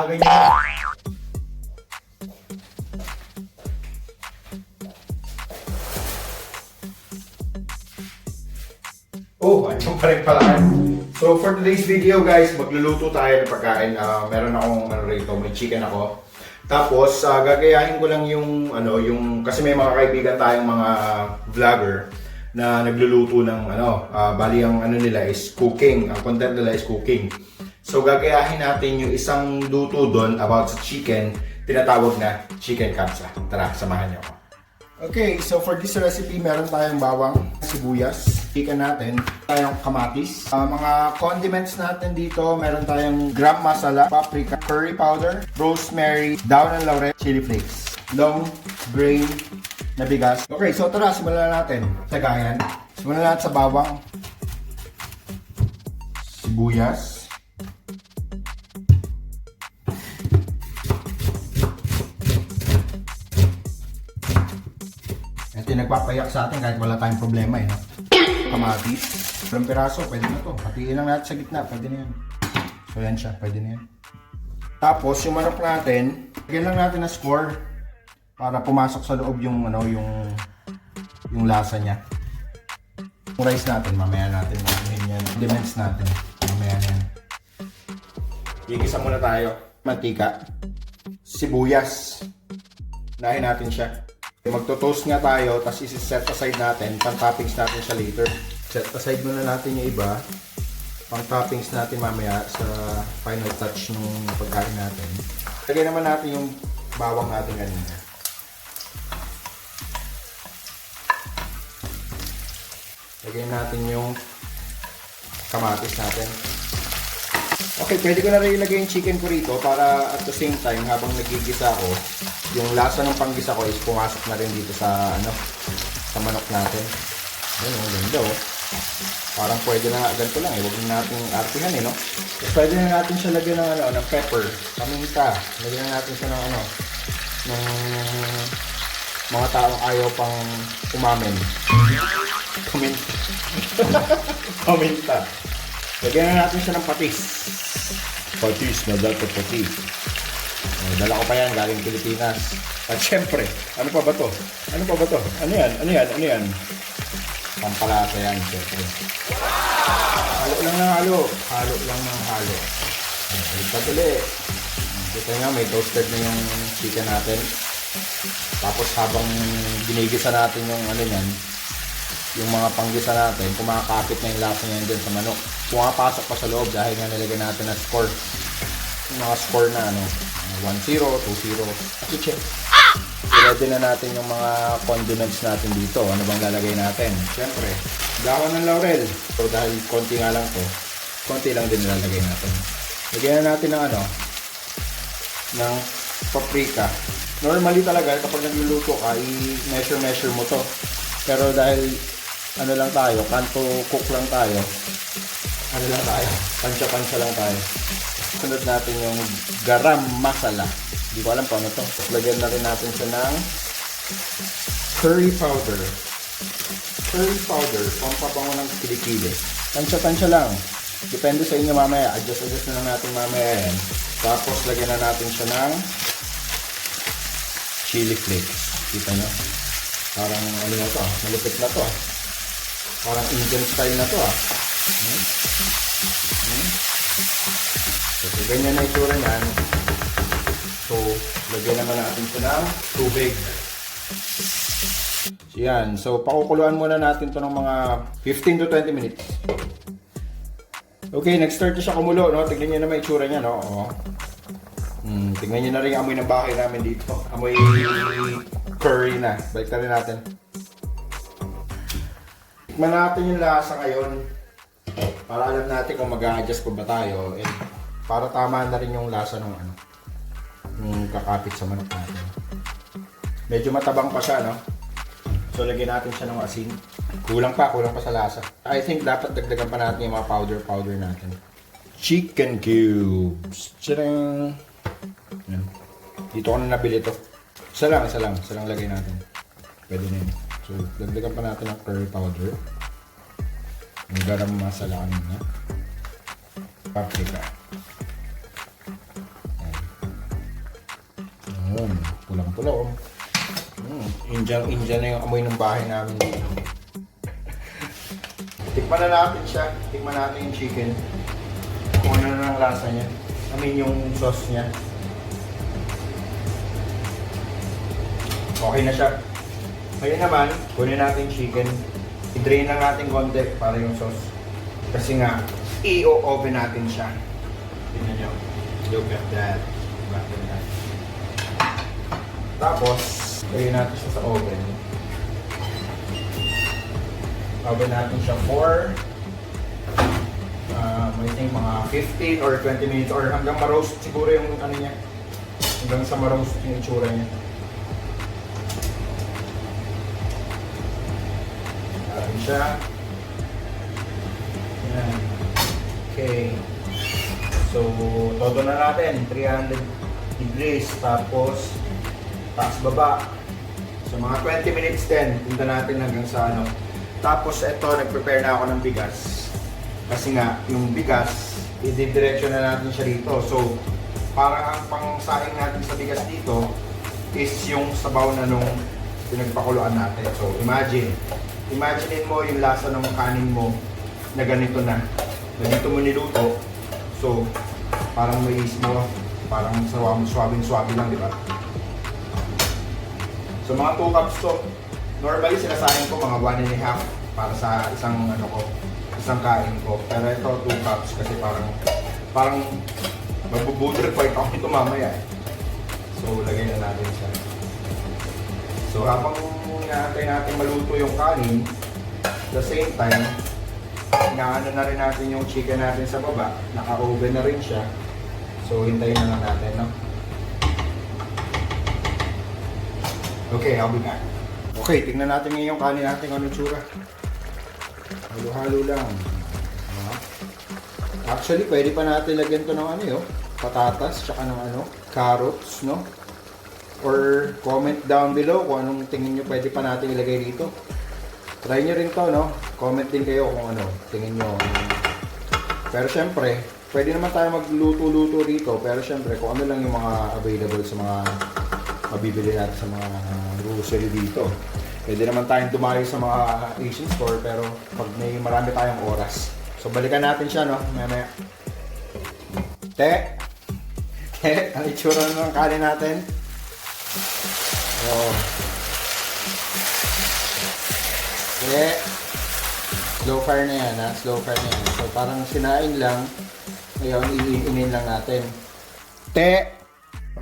Nakaganyan na. Oh, andiyan pa rin pala. So for today's video guys, magluluto tayo ng pagkain. Meron akong rito, may chicken ako. Tapos gagayahin ko lang yung kasi may mga kaibigan tayong mga vlogger na nagluluto ng bali ang nila is cooking. Ang content nila is cooking. So gagayahin natin yung isang luto doon about sa chicken, tinatawag na chicken kapsa. Tara, samahan niyo ako. Okay, so for this recipe, meron tayong bawang, sibuyas, chicken natin, tayong kamatis. Mga condiments natin dito, meron tayong gram masala, paprika, curry powder, rosemary, daon ng laurel, chili flakes, long grain na bigas. Okay, so tara, simulan natin. Tagayan. Simulan natin sa bawang, sibuyas, ito nagpapayak sa atin kahit wala tayong problema no? Kamatis, ilang piraso, pwede na to. Hatiin lang natin sa gitna, pwede na yan. So yan siya, pwede na yan. Tapos yung manok natin, lagyan lang natin na score para pumasok sa loob yung yung lasa niya. Yung rice natin, mamaya natin yan. Condiments natin, mamaya yan. Igisa muna tayo. Mantika, sibuyas, nahin natin siya. Magto-toast nga tayo, tapos isi-set aside natin, pang-toppings natin siya later. Set aside muna natin yung iba, pang-toppings natin mamaya sa final touch ng pagkain natin. Lagyan naman natin yung bawang natin kanina. Lagyan natin yung kamatis natin. Okay, pwede ko na rin ilagay yung chicken ko rito para at the same time habang nagigisa ako, yung lasa ng panggisa ko is pumasok na rin dito sa sa manok natin. Ayun, ang ganda oh. Parang pwede na ganito lang eh, huwag na natin artihan no. Pwede na natin siya lagyan ng ng pepper, paminta. Lagyan na natin siya ng ng mga taong ayaw pang umamin. Paminta. Paminta. Lagyan na natin siya ng patis. Patis na dapat patis. Dala ko pa yan galing Pilipinas. At syempre, ano pa ba to? Ano pa ba to? Ano yan? Ano yan? Ano yan? Pampalasa yan, syempre. Halo lang ng halo. Halo lang ng halo. Baliktad ulit. Kita nga, may toasted na yung chicken natin. Tapos habang ginigisa natin yung yan, yung mga panggisa natin, kumakapit na yung lasa niyan dyan sa manok. Pumapasok pa sa loob dahil nga nilagyan natin na score. Yung mga score na 1-0, 2-0. Chicken. I-ready na natin yung mga condiments natin dito. Ano bang lalagay natin? Siyempre, dahon ng laurel. So dahil konti nga lang to, konti lang din nilalagay natin. Lagyan na natin ng ng paprika. Normally talaga kapag nagluluto ka, i-measure mo to. Pero dahil lang tayo, kanto cook lang tayo. Lang tayo, pansya-pansya lang tayo. Sunod natin yung garam masala. Hindi ko alam paano to. Lagyan na rin natin siya ng curry powder. Curry powder, pampabango ng kilikili. Pansya-pansya lang. Depende sa inyo mamaya. Adjust na lang natin mamaya yan. Tapos lagyan na natin siya ng chili flakes. Kita nyo? Parang na to, malupit na to. Parang Indian style na to So ganyan na itsura niyan. So lagyan naman natin ito ng tubig. So yan, so pakukuluan muna natin ito ng mga 15 to 20 minutes. Okay, nag-start na siya kumulo, no? Tignan nyo naman itsura niya, no? Tignan nyo na rin yung amoy ng bahay namin dito. Amoy curry na. Balik na rin natin. Tikman natin yung lasa ngayon. Para alam natin kung mag-a-adjust pa ba tayo. And para tama na rin yung lasa ng yung kakapit sa manok natin. Medyo matabang pa siya, no? So lagyan natin siya ng asin. Kulang pa sa lasa. I think dapat dagdagan pa natin yung mga powder natin. Chicken cubes. Tadang! Yan. Dito ko na nabili ito. Isa lang lagay natin. Pwede na yun. So, dagdagan pa natin ng curry powder. Yung garam masala kanina. Paprika. Ayan. Yun, pulang-pula oh. Indian na yung amoy ng bahay namin dito. Tikman na natin siya. Tikman natin yung chicken. Kung ano na ang lasa niya. I mean yung sauce niya. Okay na siya. Ngayon naman, kunin natin yung chicken. I-drain lang natin konti para yung sauce. Kasi nga, i-oven natin siya. Tingnan nyo. Look at that. Tapos, lagyan natin siya sa oven. Oven natin siya for I think mga 15 or 20 minutes or hanggang ma-roast siguro yung ano niya. Hanggang sa ma-roast yung itsura niya. Natin siya. Yan. Okay. So, todo na natin. 300 degrees. Tapos, taas baba. So, mga 20 minutes din. Punta natin hanggang sa ano. Tapos, ito, nag-prepare na ako ng bigas. Kasi nga, yung bigas, i-diretso na natin siya dito. So, parang ang pang-saing natin sa bigas dito is yung sabaw na nung pinagpakuluan natin. So, imaginein mo yung lasa ng kanin mo na ganito na. Ganito mo niluto. So, parang may mo, parang swabing-swabe lang, di ba? So, mga 2 cups to. Normally, sinasayang ko mga 1.5 para sa isang isang kain ko. Pero ito 2 cups kasi parang magbubudol fight ako nito mamaya eh. So, lagay na natin siya. So, habang inaantay natin maluto yung kanin, at the same time, inaano na rin natin yung chicken natin sa baba. Naka-oven na rin siya. So, hintayin na lang natin, no? Okay, I'll be back. Okay, tingnan natin ngayon yung kanin natin kung anong tsura. Halo-halo lang. Actually, pwede pa natin lagyan to ng ano yun, patatas, tsaka ng carrots, no? Or comment down below kung anong tingin nyo pwede pa natin ilagay dito. Try nyo rin to, no? Comment din kayo kung ano, tingin nyo. Pero syempre, pwede naman tayo magluto-luto dito. Pero syempre, kung ano lang yung mga available sa mga mabibili natin sa mga grocery dito. Pwede naman tayong dumayo sa mga Asian store pero pag may marami tayong oras. So balikan natin siya, no? Mamaya. Te! Ang itsura ng kanin natin. Oh. Te! Slow fire na yan, ha? Slow fire na yan. So parang sinain lang. Ngayon, iinin lang natin. Te!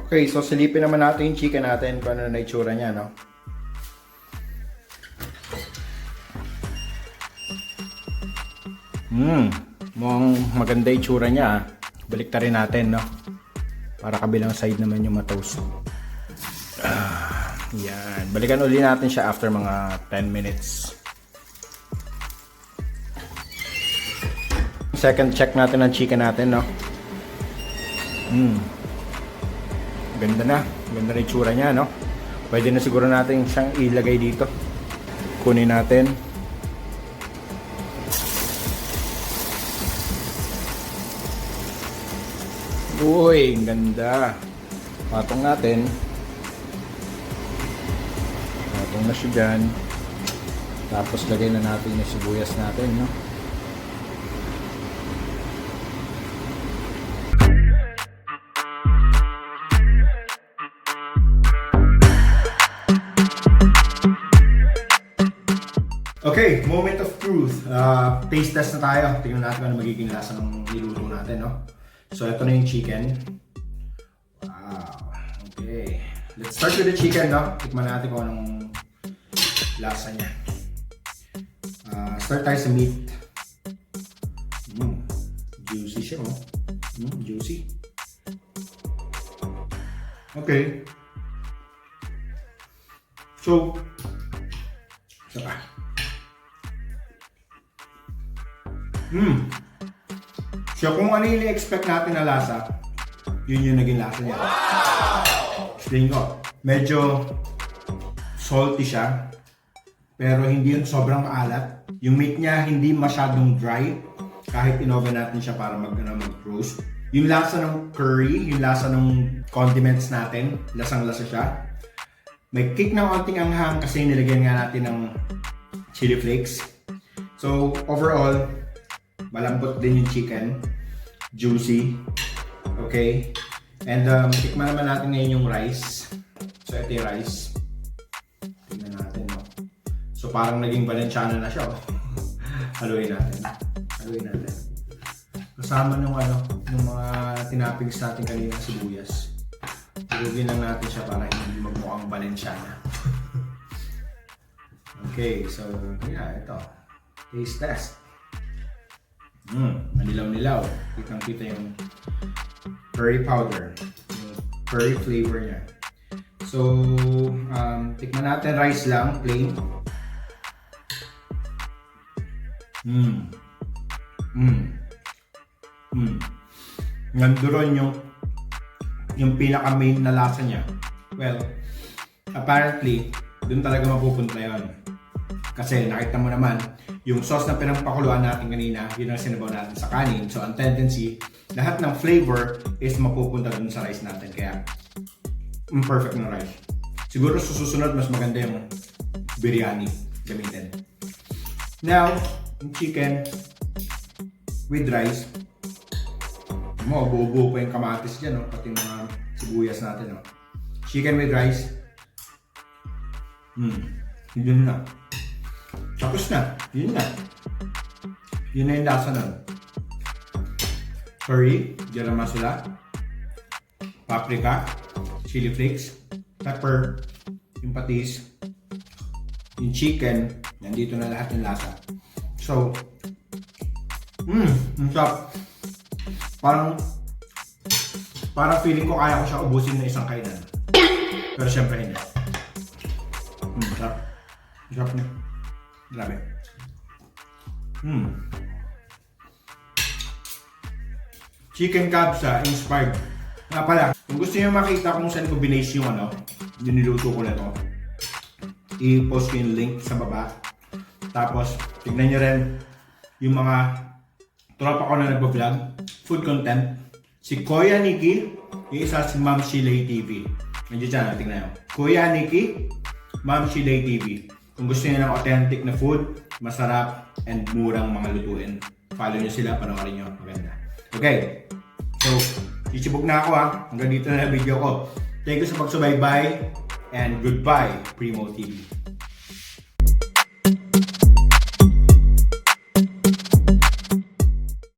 Okay, so silipin naman natin yung chicken natin kung ano na itsura niya, no? Mukhang maganda yung tsura niya. Balik rin natin, no? Para kabilang side naman yung matoast. Yan. Balikan uli natin siya after mga 10 minutes. Second check natin ang chicken natin, no? Ganda na. Ganda rin yung tsura niya, no? Pwede na siguro natin siyang ilagay dito. Kunin natin. Uy, ang ganda. Patong natin. Patong na siya dyan. Tapos lagay na natin yung sibuyas natin, no? Okay, moment of truth. Taste test na tayo. Tingnan natin kung ano magiging lasa ng niluto natin, no? So, ito na yung chicken. Wow. Okay. Let's start with the chicken, no? Tikman natin kung anong lasa niya. Start tayo sa meat. Juicy siya, oh. Juicy. Okay. So, isa pa. So kung ano yung expect natin na lasa, yun yung naging lasa niya. Wow! Explain ko. Medyo salty siya, pero hindi yun sobrang maalat. Yung meat niya hindi masyadong dry, kahit in-oven natin siya para mag-roast. Yung lasa ng curry, yung lasa ng condiments natin, lasang-lasa siya. May kick ng konting anghang kasi nilagyan nga natin ng chili flakes. So, overall, malambot din yung chicken. Juicy. Okay? And, tikman naman natin ngayon yung rice. So, ito yung rice. Tingnan natin, no? So, parang naging Valenciana na siya, oh. Haluin natin. Haluin natin. Kasama nung yung mga tinapings natin kanina sibuyas. Ilugin lang natin siya para hindi magmukhang Valenciana. Okay, so yeah, ito. Taste test. Manilaw-nilaw. Kitang-kita yung curry powder. Yung curry flavor niya. So, tikman natin rice lang, plain. Nandoon yung pinaka main na lasa niya. Well, apparently, dun talaga mapupunta yun. Kasi nakita mo naman, yung sauce na pinapakuluan natin kanina, yun ang sinabaw natin sa kanin. So, ang tendency, lahat ng flavor is mapupunta dun sa rice natin. Kaya, perfect na rice. Siguro sa susunod, mas maganda yung biryani gamitin. Now, yung chicken with rice. Buo-buo pa yung kamatis dyan, no? Pati mga sibuyas natin. No? Chicken with rice. Yun na. Tapos na. Yun na. Yun na yung lasa nun. Curry, garam masala, paprika, chili flakes, pepper, yung patis, yung chicken, nandito na lahat yung lasa. So, ang sarap. Parang feeling ko kaya ko siya ubusin na isang kainan. Pero syempre hindi. Sarap. Sarap niya. Grabe. Chicken kabsa inspired. Nga pala, kung gusto niyo makita kung saan ko binase yung yung niluto ko na to, i-post ko yung link sa baba. Tapos, tignan niyo rin yung mga tropa ko na nagbo-vlog, food content. Si Kuya Nikki, yung isa si Ma'am Shilay TV. Nandiyo dyan, tignan nyo. Kuya Nikki, Ma'am Shilay TV. Kung gusto niyo ng authentic na food, masarap, and murang mga lutuin, follow nyo sila, panoorin nyo. Maganda. Okay. So, sisibog na ako ha. Hanggang dito na video ko. Thank you sa pagsubaybay, and goodbye, Primo TV.